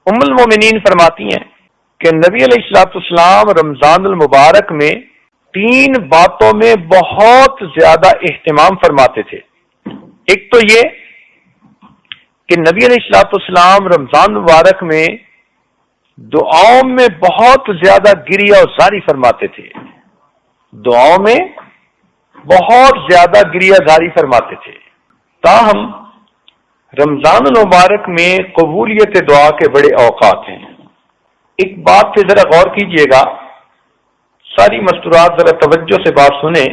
ام المومنین فرماتی ہیں کہ نبی علیہ الصلوۃ والسلام رمضان المبارک میں 3 باتوں میں بہت زیادہ اہتمام فرماتے تھے۔ ایک تو یہ کہ نبی علیہ الصلوۃ والسلام رمضان مبارک میں دعاؤں میں بہت زیادہ گریہ و زاری فرماتے تھے، دعاؤں میں بہت زیادہ گریہ زاری فرماتے تھے۔ تاہم رمضان المبارک میں قبولیت دعا کے بڑے اوقات ہیں۔ ایک بات پہ ذرا غور کیجئے گا، ساری مستورات ذرا توجہ سے بات سنیں،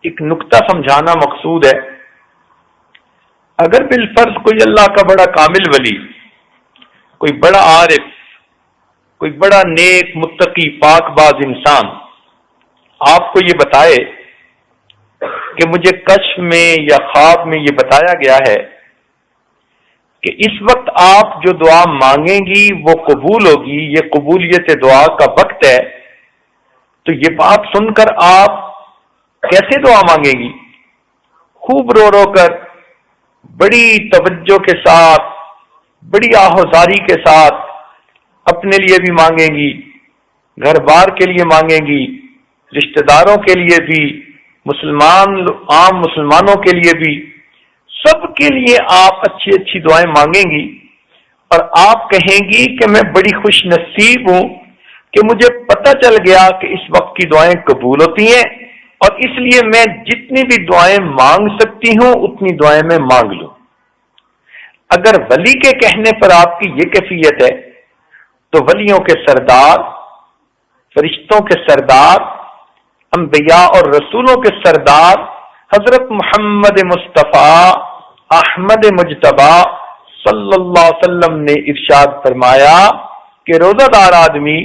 ایک نقطہ سمجھانا مقصود ہے۔ اگر بالفرض کوئی اللہ کا بڑا کامل ولی، کوئی بڑا عارف، کوئی بڑا نیک متقی پاک باز انسان آپ کو یہ بتائے کہ مجھے کشف میں یا خواب میں یہ بتایا گیا ہے کہ اس وقت آپ جو دعا مانگیں گی وہ قبول ہوگی، یہ قبولیت دعا کا وقت ہے، تو یہ بات سن کر آپ کیسے دعا مانگیں گی؟ خوب رو رو کر، بڑی توجہ کے ساتھ، بڑی آہوزاری کے ساتھ اپنے لیے بھی مانگیں گی، گھر بار کے لیے مانگیں گی، رشتہ داروں کے لیے بھی، عام مسلمانوں کے لیے بھی، سب کے لیے آپ اچھی اچھی دعائیں مانگیں گی، اور آپ کہیں گی کہ میں بڑی خوش نصیب ہوں کہ مجھے پتہ چل گیا کہ اس وقت کی دعائیں قبول ہوتی ہیں، اور اس لیے میں جتنی بھی دعائیں مانگ سکتی ہوں اتنی دعائیں میں مانگ لوں۔ اگر ولی کے کہنے پر آپ کی یہ کیفیت ہے تو ولیوں کے سردار، فرشتوں کے سردار، انبیاء اور رسولوں کے سردار حضرت محمد مصطفیٰ احمد مجتبی صلی اللہ علیہ وسلم نے ارشاد فرمایا کہ روزہ دار آدمی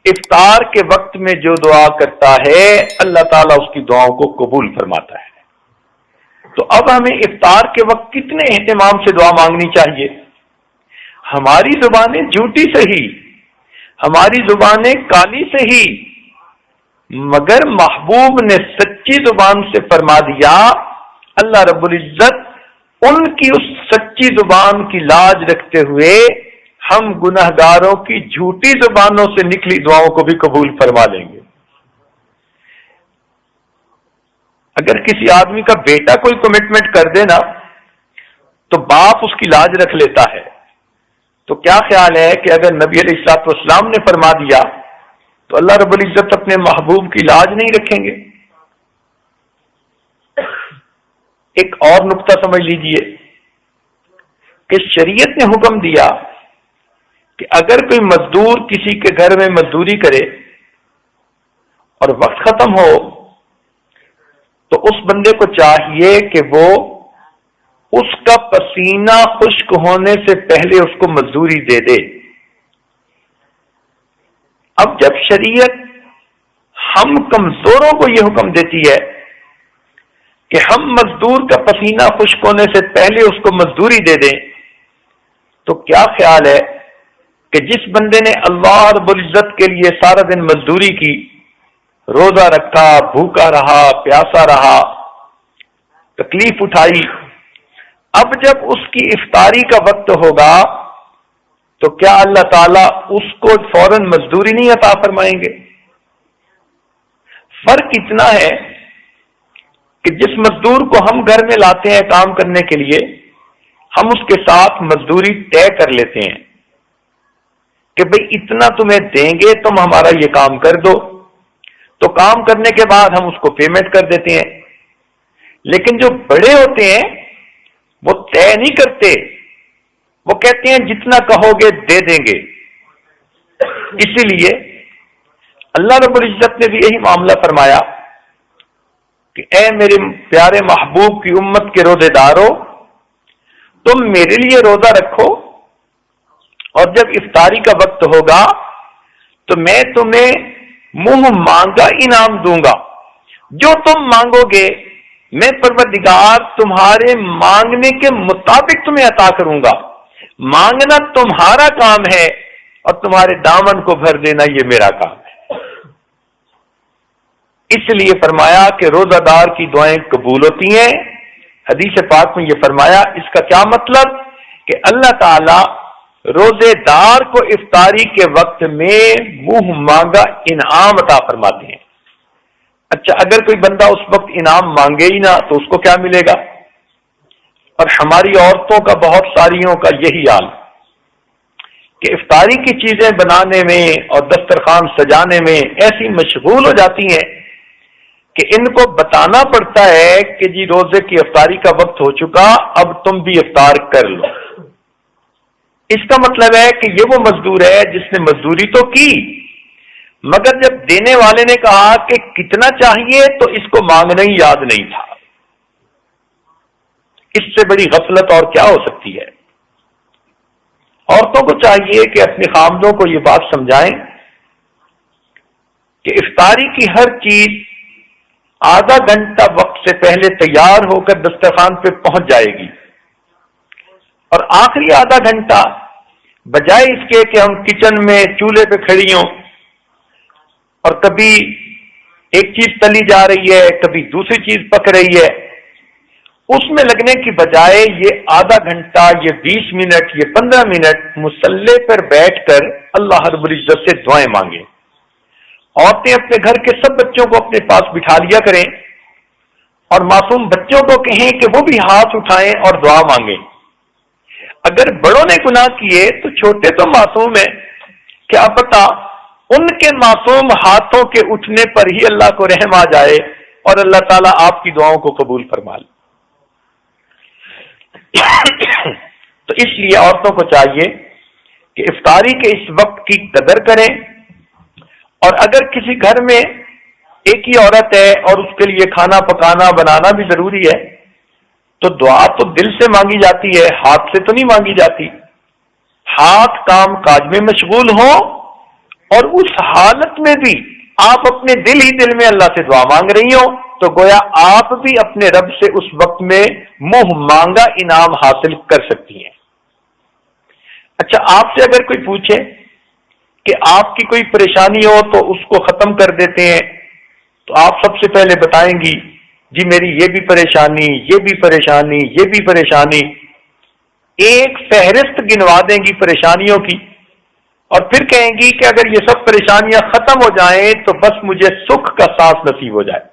افطار کے وقت میں جو دعا کرتا ہے اللہ تعالیٰ اس کی دعاؤں کو قبول فرماتا ہے۔ تو اب ہمیں افطار کے وقت کتنے اہتمام سے دعا مانگنی چاہیے؟ ہماری زبانیں جھوٹی سہی، ہماری زبانیں کالی سہی، مگر محبوب نے سچی زبان سے فرما دیا، اللہ رب العزت ان کی اس سچی زبان کی لاج رکھتے ہوئے ہم گناہگاروں کی جھوٹی زبانوں سے نکلی دعاؤں کو بھی قبول فرما لیں گے۔ اگر کسی آدمی کا بیٹا کوئی کمٹمنٹ کر دے نا تو باپ اس کی لاج رکھ لیتا ہے، تو کیا خیال ہے کہ اگر نبی علیہ الصلوۃ والسلام نے فرما دیا تو اللہ رب العزت اپنے محبوب کی لاج نہیں رکھیں گے؟ ایک اور نقطہ سمجھ لیجئے کہ شریعت نے حکم دیا کہ اگر کوئی مزدور کسی کے گھر میں مزدوری کرے اور وقت ختم ہو تو اس بندے کو چاہیے کہ وہ اس کا پسینہ خشک ہونے سے پہلے اس کو مزدوری دے دے۔ اب جب شریعت ہم کمزوروں کو یہ حکم دیتی ہے کہ ہم مزدور کا پسینہ خشک ہونے سے پہلے اس کو مزدوری دے دیں، تو کیا خیال ہے کہ جس بندے نے اللہ رب العزت کے لیے سارا دن مزدوری کی، روزہ رکھا، بھوکا رہا، پیاسا رہا، تکلیف اٹھائی، اب جب اس کی افطاری کا وقت ہوگا تو کیا اللہ تعالیٰ اس کو فوراً مزدوری نہیں عطا فرمائیں گے؟ فرق اتنا ہے کہ جس مزدور کو ہم گھر میں لاتے ہیں کام کرنے کے لیے، ہم اس کے ساتھ مزدوری طے کر لیتے ہیں کہ بھئی اتنا تمہیں دیں گے، تم ہمارا یہ کام کر دو، تو کام کرنے کے بعد ہم اس کو پیمنٹ کر دیتے ہیں۔ لیکن جو بڑے ہوتے ہیں وہ طے نہیں کرتے، وہ کہتے ہیں جتنا کہو گے دے دیں گے۔ اسی لیے اللہ رب العزت نے بھی یہی معاملہ فرمایا کہ اے میرے پیارے محبوب کی امت کے روزے دارو، تم میرے لیے روزہ رکھو، اور جب افطاری کا وقت ہوگا تو میں تمہیں منہ مانگا انعام دوں گا، جو تم مانگو گے میں پروردگار تمہارے مانگنے کے مطابق تمہیں عطا کروں گا۔ مانگنا تمہارا کام ہے اور تمہارے دامن کو بھر دینا یہ میرا کام ہے۔ اس لیے فرمایا کہ روزہ دار کی دعائیں قبول ہوتی ہیں۔ حدیث پاک میں یہ فرمایا، اس کا کیا مطلب کہ اللہ تعالی روزے دار کو افطاری کے وقت میں منہ مانگا انعام عطا فرماتے ہیں۔ اچھا، اگر کوئی بندہ اس وقت انعام مانگے ہی نہ تو اس کو کیا ملے گا؟ اور ہماری عورتوں کا، بہت ساریوں کا یہی حال کہ افطاری کی چیزیں بنانے میں اور دسترخوان سجانے میں ایسی مشغول ہو جاتی ہیں کہ ان کو بتانا پڑتا ہے کہ جی روزے کی افطاری کا وقت ہو چکا، اب تم بھی افطار کر لو۔ اس کا مطلب ہے کہ یہ وہ مزدور ہے جس نے مزدوری تو کی، مگر جب دینے والے نے کہا کہ کتنا چاہیے تو اس کو مانگنا ہی یاد نہیں تھا۔ اس سے بڑی غفلت اور کیا ہو سکتی ہے؟ عورتوں کو چاہیے کہ اپنے خامدوں کو یہ بات سمجھائیں کہ افطاری کی ہر چیز آدھا گھنٹہ وقت سے پہلے تیار ہو کر دسترخوان پہ پہنچ جائے گی، اور آخری آدھا گھنٹہ بجائے اس کے کہ ہم کچن میں چولہے پہ کھڑی ہوں اور کبھی ایک چیز تلی جا رہی ہے، کبھی دوسری چیز پک رہی ہے، اس میں لگنے کی بجائے یہ آدھا گھنٹہ، یہ 20 منٹ، یہ 15 منٹ مصلی پر بیٹھ کر اللہ رب العزت سے دعائیں مانگیں۔ عورتیں اپنے گھر کے سب بچوں کو اپنے پاس بٹھا لیا کریں اور معصوم بچوں کو کہیں کہ وہ بھی ہاتھ اٹھائیں اور دعا مانگیں۔ اگر بڑوں نے گناہ کیے تو چھوٹے تو معصوم ہیں، کیا پتا ان کے معصوم ہاتھوں کے اٹھنے پر ہی اللہ کو رحم آ جائے اور اللہ تعالیٰ آپ کی دعاؤں کو قبول فرما لے۔ تو اس لیے عورتوں کو چاہیے کہ افطاری کے اس وقت کی قدر کریں، اور اگر کسی گھر میں ایک ہی عورت ہے اور اس کے لیے کھانا پکانا بنانا بھی ضروری ہے تو دعا تو دل سے مانگی جاتی ہے، ہاتھ سے تو نہیں مانگی جاتی۔ ہاتھ کام کاج میں مشغول ہوں اور اس حالت میں بھی آپ اپنے دل ہی دل میں اللہ سے دعا مانگ رہی ہوں تو گویا آپ بھی اپنے رب سے اس وقت میں منہ مانگا انعام حاصل کر سکتی ہیں۔ اچھا، آپ سے اگر کوئی پوچھے کہ آپ کی کوئی پریشانی ہو تو اس کو ختم کر دیتے ہیں تو آپ سب سے پہلے بتائیں گی جی میری یہ بھی پریشانی، یہ بھی پریشانی، یہ بھی پریشانی، ایک فہرست گنوا دیں گی پریشانیوں کی، اور پھر کہیں گی کہ اگر یہ سب پریشانیاں ختم ہو جائیں تو بس مجھے سکھ کا سانس نصیب ہو جائے۔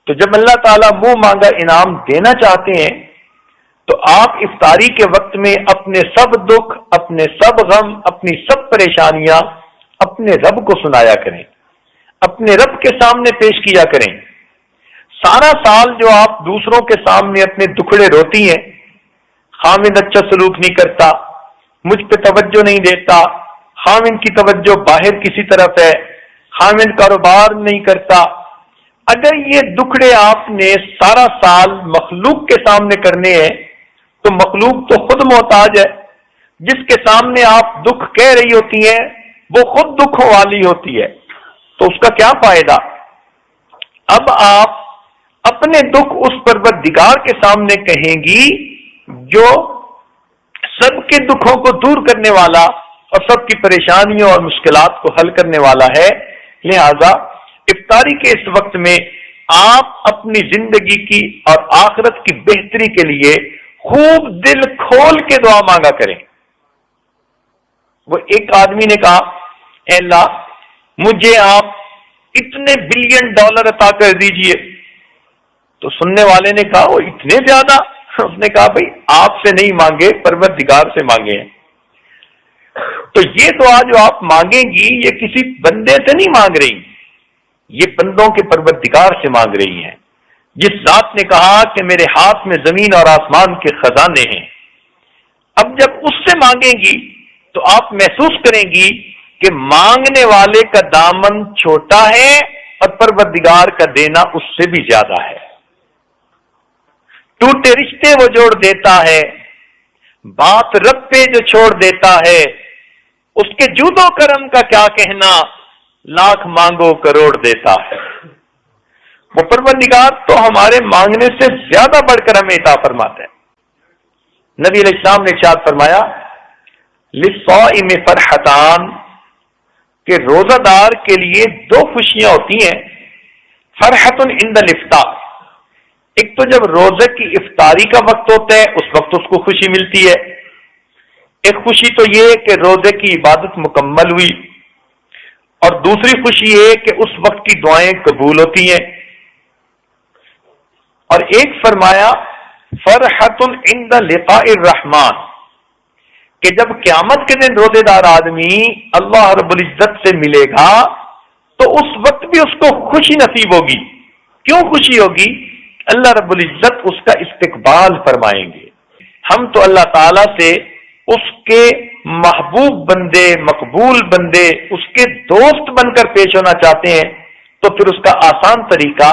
تو جب اللہ تعالیٰ منہ مانگا انعام دینا چاہتے ہیں تو آپ افطاری کے وقت میں اپنے سب دکھ، اپنے سب غم، اپنی سب پریشانیاں اپنے رب کو سنایا کریں، اپنے رب کے سامنے پیش کیا کریں۔ سارا سال جو آپ دوسروں کے سامنے اپنے دکھڑے روتی ہیں، خامد اچھا سلوک نہیں کرتا، مجھ پہ توجہ نہیں دیتا، خامد کی توجہ باہر کسی طرف ہے، خامد کاروبار نہیں کرتا، اگر یہ دکھڑے آپ نے سارا سال مخلوق کے سامنے کرنے ہیں تو مخلوق تو خود محتاج ہے، جس کے سامنے آپ دکھ کہہ رہی ہوتی ہیں وہ خود دکھوں والی ہوتی ہے، تو اس کا کیا فائدہ؟ اب آپ اپنے دکھ اس پروردگار کے سامنے کہیں گی جو سب کے دکھوں کو دور کرنے والا اور سب کی پریشانیوں اور مشکلات کو حل کرنے والا ہے۔ لہذا افطاری کے اس وقت میں آپ اپنی زندگی کی اور آخرت کی بہتری کے لیے خوب دل کھول کے دعا مانگا کریں۔ وہ ایک آدمی نے کہا اے اللہ مجھے آپ اتنے بلین ڈالر عطا کر دیجئے، تو سننے والے نے کہا وہ اتنے زیادہ؟ اس نے کہا بھائی آپ سے نہیں مانگے، پروردگار سے مانگے ہیں۔ تو یہ دعا جو آپ مانگیں گی یہ کسی بندے سے نہیں مانگ رہی، یہ بندوں کے پروردگار سے مانگ رہی ہیں، جس ذات نے کہا کہ میرے ہاتھ میں زمین اور آسمان کے خزانے ہیں۔ اب جب اس سے مانگیں گی تو آپ محسوس کریں گی کہ مانگنے والے کا دامن چھوٹا ہے اور پروردگار کا دینا اس سے بھی زیادہ ہے۔ ٹوٹے رشتے وہ جوڑ دیتا ہے، بات رب پہ جو چھوڑ دیتا ہے، اس کے جود و کرم کا کیا کہنا، لاکھ مانگو کروڑ دیتا ہے۔ وہ پروردگار تو ہمارے مانگنے سے زیادہ بڑھ کر ہمیں عطا فرماتا ہے۔ نبی علیہ السلام نے ارشاد فرمایا للصائم فرحتان، کہ روزہ دار کے لیے دو خوشیاں ہوتی ہیں، فرحت عند الافطار، ایک تو جب روزے کی افطاری کا وقت ہوتا ہے اس وقت اس کو خوشی ملتی ہے، ایک خوشی تو یہ کہ روزے کی عبادت مکمل ہوئی، اور دوسری خوشی یہ کہ اس وقت کی دعائیں قبول ہوتی ہیں۔ اور ایک فرمایا فرحۃ عند لقاء الرحمن، کہ جب قیامت کے دن روزے دار آدمی اللہ رب العزت سے ملے گا تو اس وقت بھی اس کو خوشی نصیب ہوگی۔ کیوں خوشی ہوگی؟ اللہ رب العزت اس کا استقبال فرمائیں گے۔ ہم تو اللہ تعالی سے اس کے محبوب بندے، مقبول بندے، اس کے دوست بن کر پیش ہونا چاہتے ہیں، تو پھر اس کا آسان طریقہ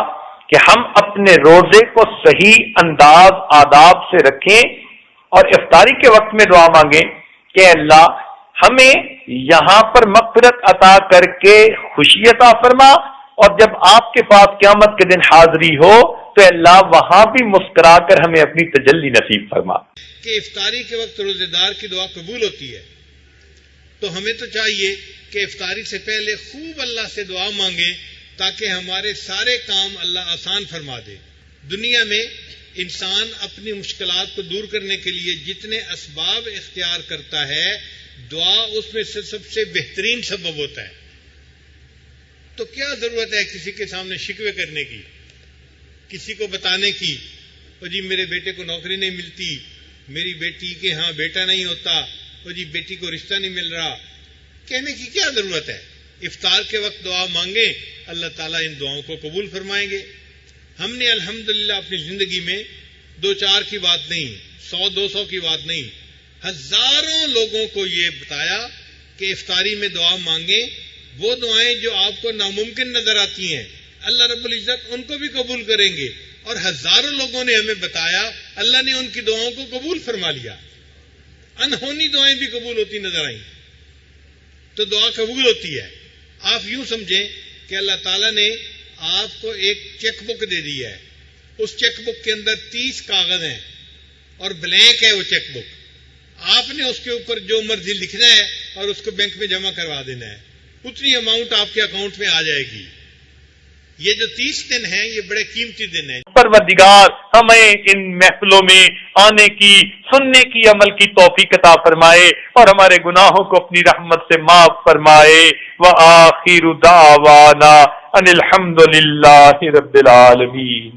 کہ ہم اپنے روزے کو صحیح انداز آداب سے رکھیں اور افطاری کے وقت میں دعا مانگیں کہ اللہ ہمیں یہاں پر مغفرت عطا کر کے خوشی عطا فرما، اور جب آپ کے پاس قیامت کے دن حاضری ہو تو اللہ وہاں بھی مسکرا کر ہمیں اپنی تجلی نصیب فرما۔ کہ افطاری کے وقت روزے دار کی دعا قبول ہوتی ہے، تو ہمیں تو چاہیے کہ افطاری سے پہلے خوب اللہ سے دعا مانگیں تاکہ ہمارے سارے کام اللہ آسان فرما دے۔ دنیا میں انسان اپنی مشکلات کو دور کرنے کے لیے جتنے اسباب اختیار کرتا ہے، دعا اس میں سے سب سے بہترین سبب ہوتا ہے۔ تو کیا ضرورت ہے کسی کے سامنے شکوے کرنے کی، کسی کو بتانے کی، او جی میرے بیٹے کو نوکری نہیں ملتی، میری بیٹی کے ہاں بیٹا نہیں ہوتا، او جی بیٹی کو رشتہ نہیں مل رہا، کہنے کی کیا ضرورت ہے؟ افطار کے وقت دعا مانگیں، اللہ تعالیٰ ان دعاؤں کو قبول فرمائیں گے۔ ہم نے الحمدللہ اپنی زندگی میں 2-4 کی بات نہیں، 100-200 کی بات نہیں، ہزاروں لوگوں کو یہ بتایا کہ افطاری میں دعا مانگیں۔ وہ دعائیں جو آپ کو ناممکن نظر آتی ہیں اللہ رب العزت ان کو بھی قبول کریں گے، اور ہزاروں لوگوں نے ہمیں بتایا اللہ نے ان کی دعاؤں کو قبول فرما لیا۔ انہونی دعائیں بھی قبول ہوتی نظر آئیں، تو دعا قبول ہوتی ہے۔ آپ یوں سمجھیں کہ اللہ تعالیٰ نے آپ کو ایک چیک بک دے دی ہے، اس چیک بک کے اندر 30 کاغذ ہیں اور بلینک ہے وہ چیک بک، آپ نے اس کے اوپر جو مرضی لکھنا ہے اور اس کو بینک میں جمع کروا دینا ہے، اتنی اماؤنٹ آپ کے اکاؤنٹ میں آ جائے گی۔ یہ جو 30 دن ہیں یہ بڑے قیمتی دن ہیں۔ پروردگار ہمیں ان محفلوں میں آنے کی، سننے کی، عمل کی توفیق عطا فرمائے اور ہمارے گناہوں کو اپنی رحمت سے معاف فرمائے۔ وآخر دعوانا ان الحمد للہ رب العالمین۔